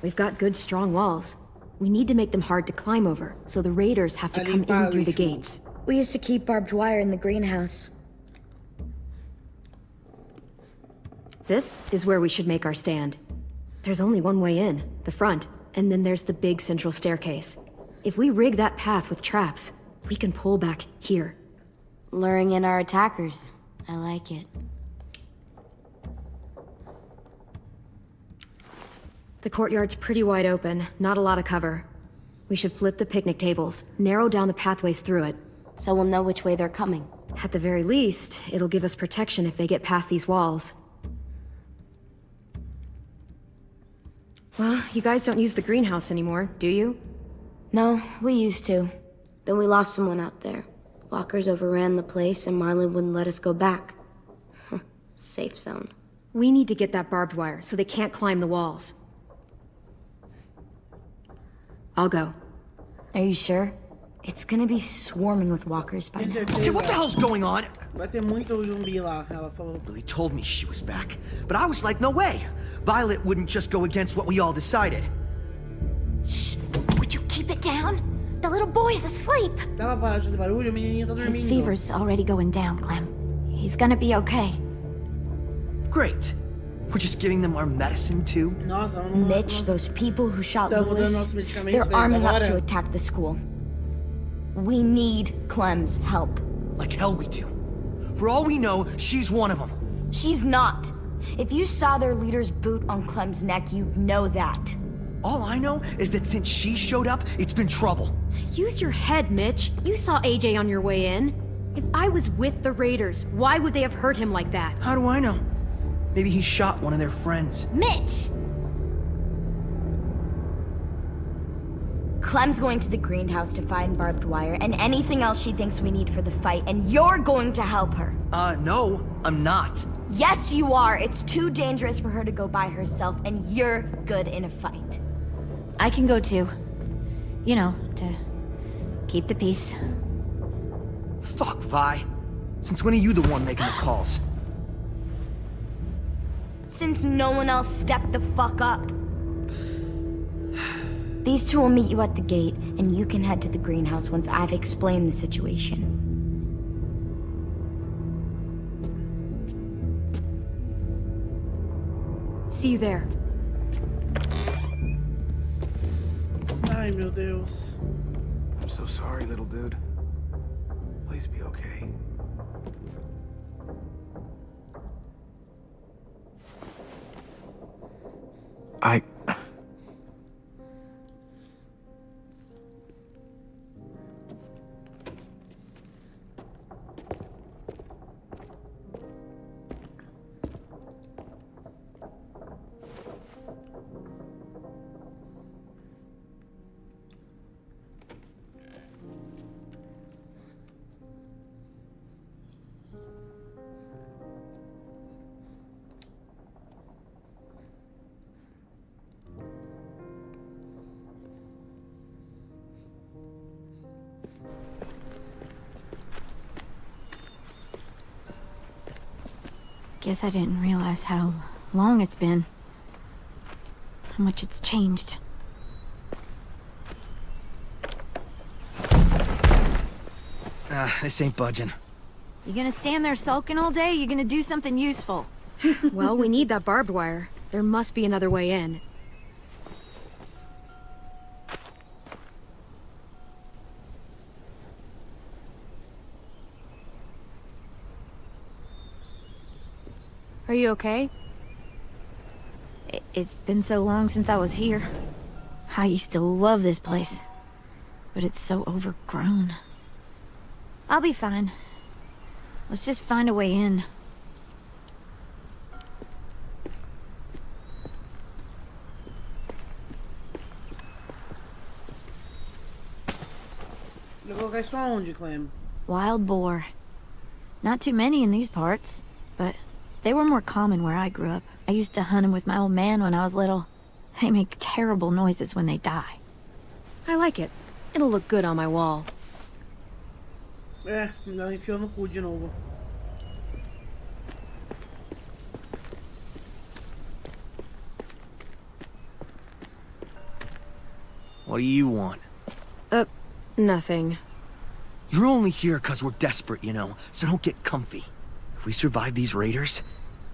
We've got good, strong walls. We need to make them hard to climb over, so the raiders have to come in through the gates. We used to keep barbed wire in the greenhouse. This is where we should make our stand. There's only one way in, the front, and then there's the big central staircase. If we rig that path with traps, we can pull back here. Luring in our attackers. I like it. The courtyard's pretty wide open, not a lot of cover. We should flip the picnic tables, narrow down the pathways through it. So we'll know which way they're coming. At the very least, it'll give us protection if they get past these walls. Well, you guys don't use the greenhouse anymore, do you? No, we used to. Then we lost someone out there. Walkers overran the place and Marlon wouldn't let us go back. Safe zone. We need to get that barbed wire so they can't climb the walls. I'll go. Are you sure? It's gonna be swarming with walkers by now. Okay, what the hell's going on? Vai ter muito zumbi lá, ela falou. Billy told me she was back, but I was like, no way. Violet wouldn't just go against what we all decided. Shh! Would you keep it down? The little boy's asleep. Dá pra parar de fazer barulho? O menininho tá dormindo. His fever's already going down, Clem. He's gonna be okay. Great. We're just giving them our medicine too? Nossa, Mitch, those people who shot Lewis, they're arming up to attack the school. We need Clem's help. Like hell we do. For all we know, she's one of them. She's not. If you saw their leader's boot on Clem's neck, you'd know that. All I know is that since she showed up, it's been trouble. Use your head, Mitch. You saw AJ on your way in. If I was with the raiders, why would they have hurt him like that? How do I know? Maybe he shot one of their friends. Mitch! Clem's going to the greenhouse to find barbed wire and anything else she thinks we need for the fight, and you're going to help her. No, I'm not. Yes, you are. It's too dangerous for her to go by herself, and you're good in a fight. I can go too. You know, to keep the peace. Fuck, Vi. Since when are you the one making the calls? Since no one else stepped the fuck up. These two will meet you at the gate, and you can head to the greenhouse once I've explained the situation. See you there. Ai, meu Deus. I'm so sorry, little dude. Please be okay. I... Guess I didn't realize how long it's been. How much it's changed. This ain't budging. You gonna stand there sulking all day? You gonna do something useful? Well, we need that barbed wire. There must be another way in. Are you okay? It's been so long since I was here. I used to love this place, but it's so overgrown. I'll be fine. Let's just find a way in. Vou colocar isso aonde, Clem? Wild boar. Not too many in these parts, but they were more common where I grew up. I used to hunt them with my old man when I was little. They make terrible noises when they die. I like it. It'll look good on my wall. É, ainda enfiou no cu de novo. What do you want? Nothing. You're only here because we're desperate, you know, so don't get comfy. If we survive these raiders,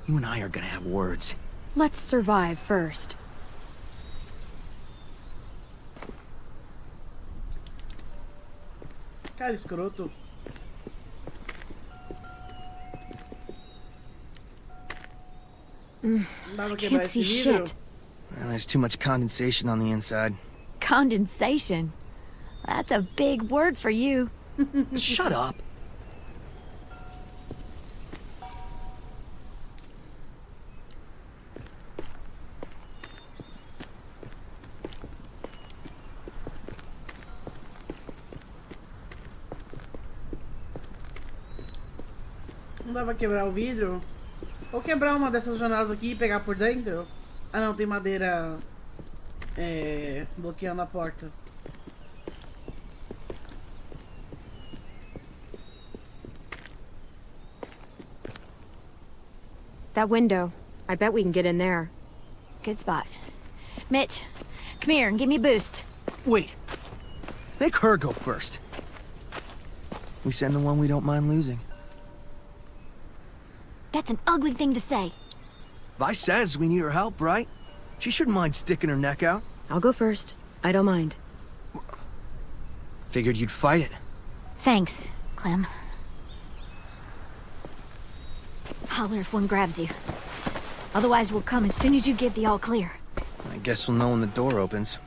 you and I are gonna have words. Let's survive first. Cara, escroto. Dá pra quebrar Can't esse see vidro? shit. Well, there's too much condensation on the inside. Condensation. That's a big word for you. Shut up. Não dá pra quebrar o vidro? Ou quebrar uma dessas janelas aqui e pegar por dentro? Ah não, tem madeira bloqueando a porta. That window. I bet we can get in there. Good spot. Mitch, come here and give me a boost. Wait. Make her go first. We send the one we don't mind losing. That's an ugly thing to say. Vi says we need her help, right? She shouldn't mind sticking her neck out. I'll go first. I don't mind. Figured you'd fight it. Thanks, Clem. Holler if one grabs you. Otherwise, we'll come as soon as you give the all clear. I guess we'll know when the door opens.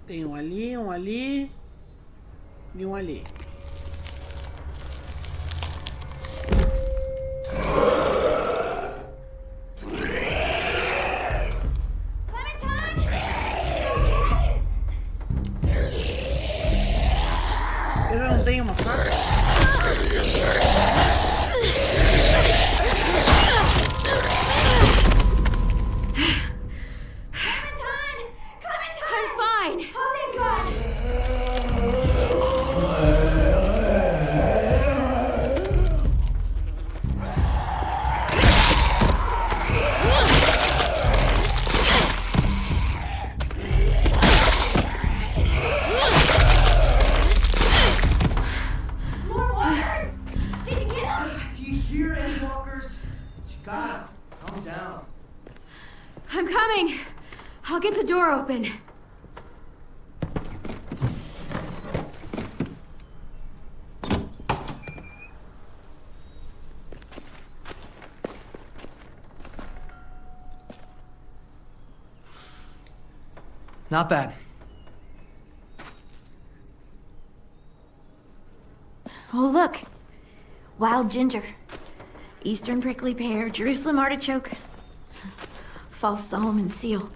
Tem um ali e um ali. Eu já não tenho uma faca? I'm fine. Do you hear any walkers? You gotta calm down. I'm coming. I'll get the door open. Not bad. Oh, look. Wild ginger. Eastern prickly pear, Jerusalem artichoke. False Solomon seal.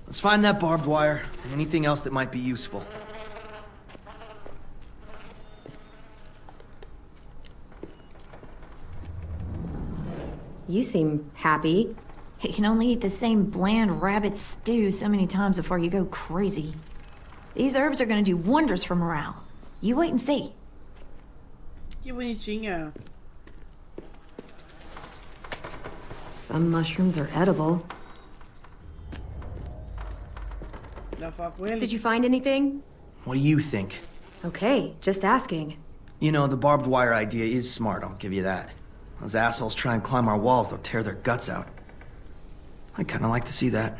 Let's find that barbed wire and anything else that might be useful. You seem happy. You can only eat the same bland rabbit stew so many times before you go crazy. These herbs are gonna do wonders for morale. You wait and see. Que bonitinha. Some mushrooms are edible. Dá pra falar com ele? Did you find anything? What do you think? Okay, just asking. You know, the barbed wire idea is smart, I'll give you that. Those assholes try and climb our walls, they'll tear their guts out. I kinda like to see that.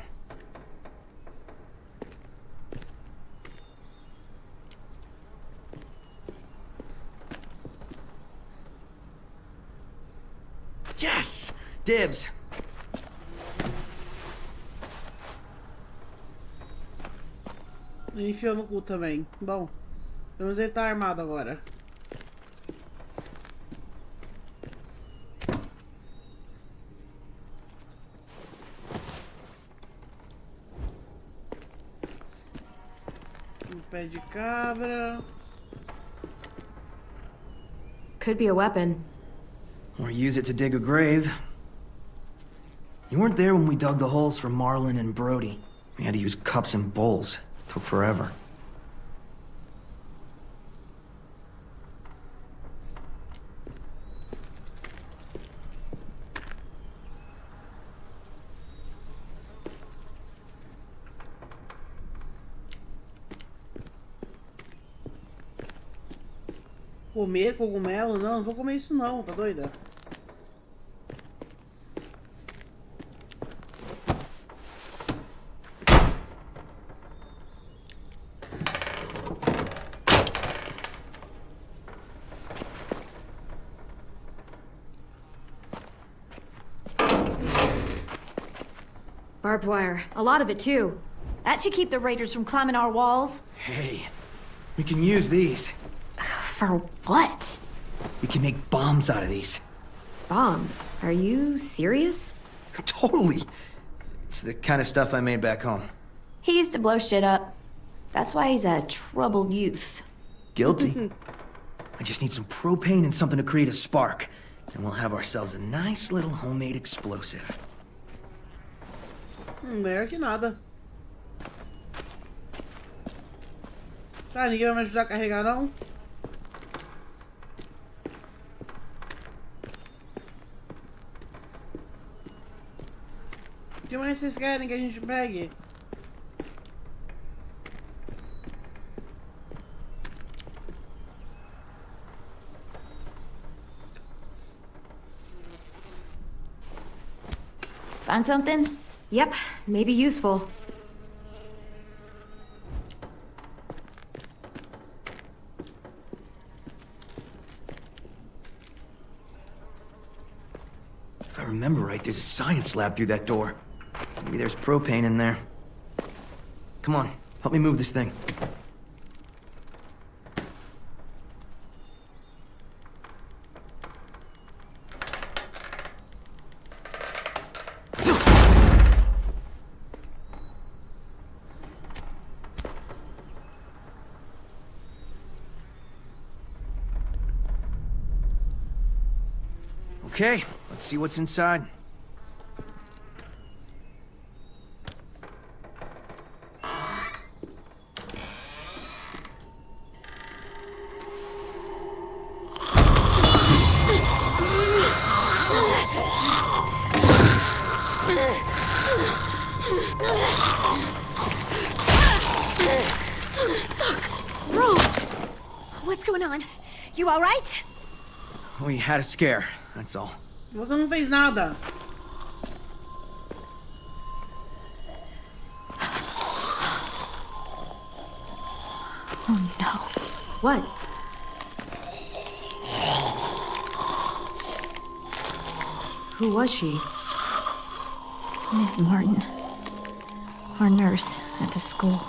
Yes! Dibs. Ele enfiou no cu também. Bom, pelo menos ele tá armado agora. Um pé de cabra. Could be a weapon. Or use it to dig a grave. You weren't there when we dug the holes for Marlin and Brody. We had to use cups and bowls. Took forever. Comer cogumelo? Não, não vou comer isso não, tá doida? Barbed wire. A lot of it, too. That should keep the raiders from climbing our walls. Hey, we can use these. For what? We can make bombs out of these. Bombs? Are you serious? Totally. It's the kind of stuff I made back home. He used to blow shit up. That's why he's a troubled youth. Guilty. I just need some propane and something to create a spark. And we'll have ourselves a nice little homemade explosive. Melhor que nada. Tá, ninguém vai me ajudar a carregar, não? O que mais vocês querem que a gente pegue? Find something? Yep, maybe useful. If I remember right, there's a science lab through that door. Maybe there's propane in there. Come on, help me move this thing. Okay, let's see what's inside. Rose! What's going on? You alright? We had a scare, that's all. Você não fez nada. Oh no. What? Who was she? Miss Martin. Our nurse at the school.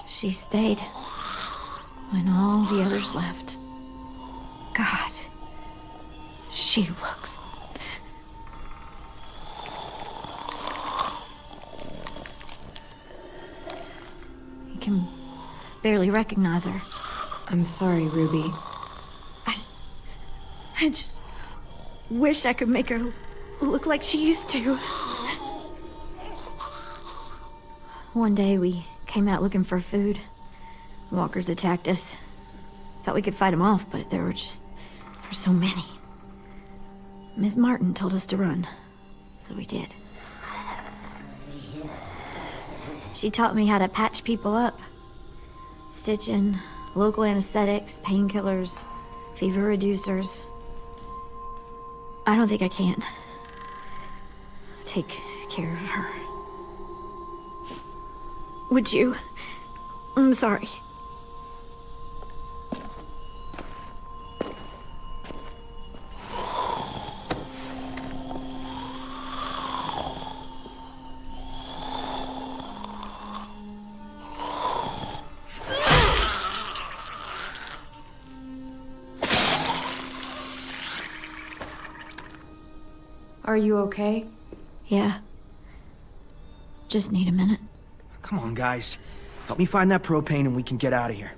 She stayed when all the others left. God. She looks... You can barely recognize her. I'm sorry, Ruby. I just wish I could make her look like she used to. One day we came out looking for food. Walkers attacked us. Thought we could fight them off, but there were so many. Miss Martin told us to run, so we did. She taught me how to patch people up. Stitching, local anesthetics, painkillers, fever reducers. I don't think I can take care of her. Would you? I'm sorry. Are you okay? Yeah. Just need a minute. Come on, guys. Help me find that propane and we can get out of here.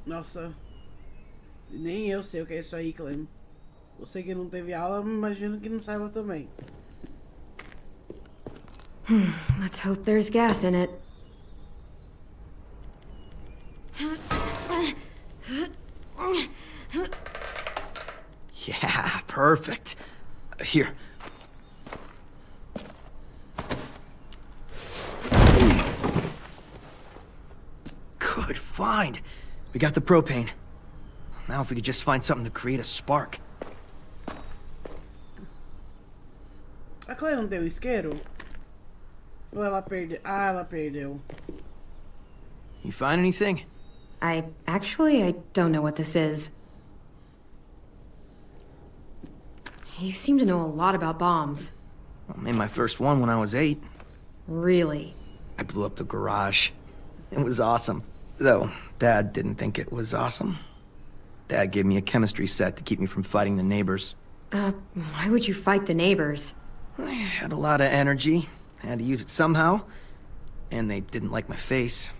Nossa, nem eu sei o que é isso aí, Clem. Você que não teve aula, imagino que não saiba também. Let's hope there's gas in it. Yeah, perfect. Here. Good find. We got the propane. Now if we could just find something to create a spark. A Claire não tem um isqueiro? Ou ela perdeu? Ah, ela perdeu. You find anything? I don't know what this is. You seem to know a lot about bombs. I made my first one when I was 8. Really? I blew up the garage. It was awesome. Though, Dad didn't think it was awesome. Dad gave me a chemistry set to keep me from fighting the neighbors. Why would you fight the neighbors? I had a lot of energy. I had to use it somehow. And they didn't like my face.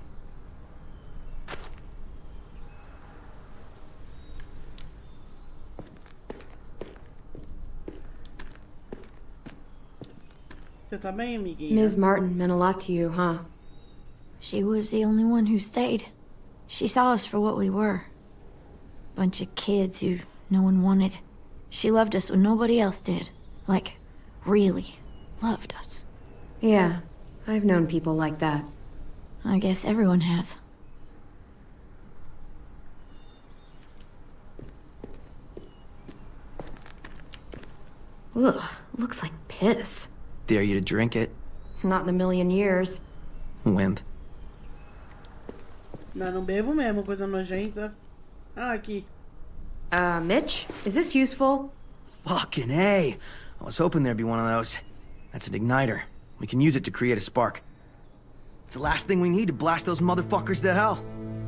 Você tá bem, amiguinha? Ms. Martin meant a lot to you, huh? She was the only one who stayed. She saw us for what we were. Bunch of kids who no one wanted. She loved us when nobody else did. Like, really loved us. Yeah, I've known people like that. I guess everyone has. Ugh, looks like piss. Dare you to drink it? Not in a million years. Wimp. Mas não bebo mesmo, coisa nojenta. Ah, aqui. Mitch, is this useful? Fucking A! I was hoping there'd be one of those. That's an igniter. We can use it to create a spark. It's the last thing we need to blast those motherfuckers to hell.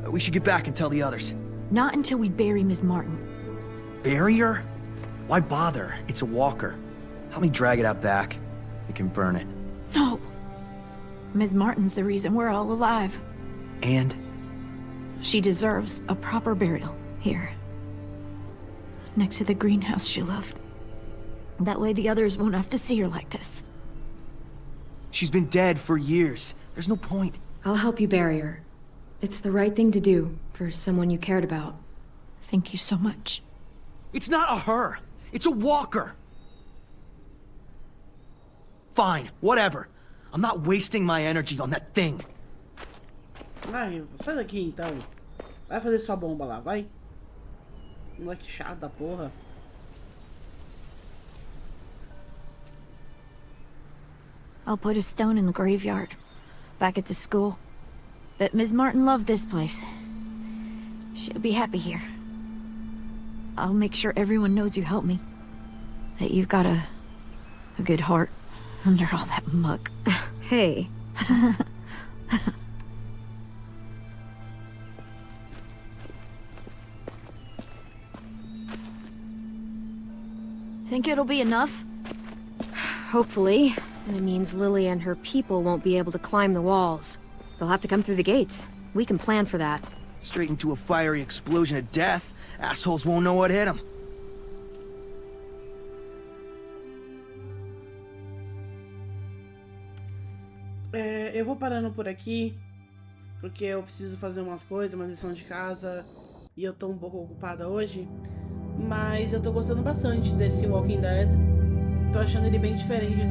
We should get back and tell the others. Not until we bury Ms. Martin. Bury her? Why bother? It's a walker. Help me drag it out back. We can burn it. No. Ms. Martin's the reason we're all alive. And? She deserves a proper burial here. Next to the greenhouse she loved. That way the others won't have to see her like this. She's been dead for years. There's no point. I'll help you bury her. It's the right thing to do for someone you cared about. Thank you so much. It's not a her. It's a walker. Fine, whatever. I'm not wasting my energy on that thing. Ai, sai daqui então. Vai fazer sua bomba lá, vai. Moleque chato da porra. I'll put a stone in the graveyard, back at the school. Bet Ms. Martin loved this place. She'll be happy here. I'll make sure everyone knows you helped me. That you've got a good heart under all that muck. Hey. Think it'll be enough? Hopefully. And it means Lily and her people won't be able to climb the walls. They'll have to come through the gates. We can plan for that. Straight into a fiery explosion of death. Assholes won't know what hit them. Eu vou parando por aqui, porque eu preciso fazer umas coisas, uma lição de casa, e eu tô um pouco ocupada hoje. Mas eu tô gostando bastante desse Walking Dead. Tô achando ele bem diferente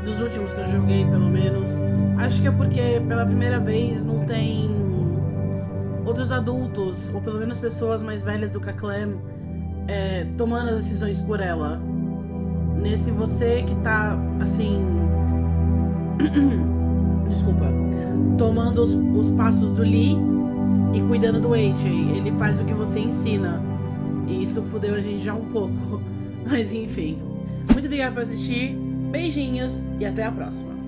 dos últimos que eu joguei, pelo menos. Acho que é porque pela primeira vez não tem outros adultos, ou pelo menos pessoas mais velhas do que a Clem, tomando as decisões por ela. Nesse você que tá, assim, Desculpa. Tomando os passos do Lee e cuidando do AJ. Ele faz o que você ensina. E isso fudeu a gente já um pouco. Mas enfim. Muito obrigada por assistir. Beijinhos e até a próxima.